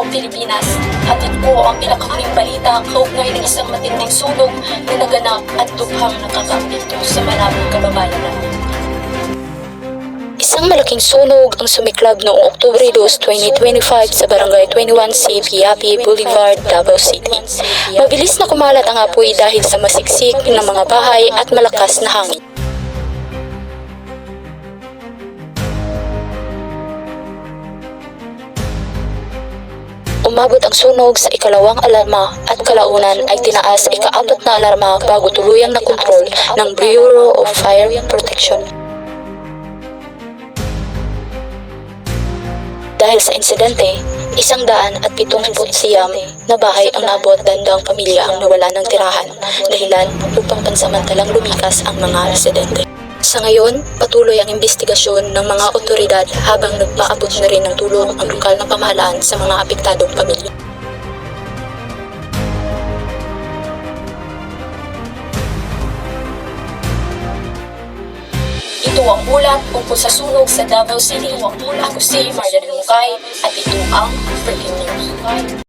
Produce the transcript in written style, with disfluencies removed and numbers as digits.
Davao, Pilipinas. Hatid ko ang pinakahuling balita kaugnay ng isang matinding sunog na naganap at tubhang nakakaapekto sa maraming kababayan natin. Isang malaking sunog ang sumiklab noong Oktubre 2, 2025 sa Barangay 21C, Piapi Boulevard, Davao City. Mabilis na kumalat ang apoy dahil sa masiksik ng mga bahay at malakas na hangin. Umabot ang sunog sa ikalawang alarma at kalaunan ay tinaas sa ika-4 na alarma bago tuluyang nakontrol ng Bureau of Fire Protection. Dahil sa insidente, 170 na bahay ang naabot, dandang pamilya ang nawala ng tirahan, dahilan upang pansamantalang lumikas ang mga residente. Sa ngayon, patuloy ang investigasyon ng mga otoridad habang nagpaabot na rin ng tulong ang lokal na pamahalaan sa mga apektadong pamilya. Ito ang ulat tungkol sa sunog sa Davao City. Ako si Marjorie Mukay at ito ang Breaking News.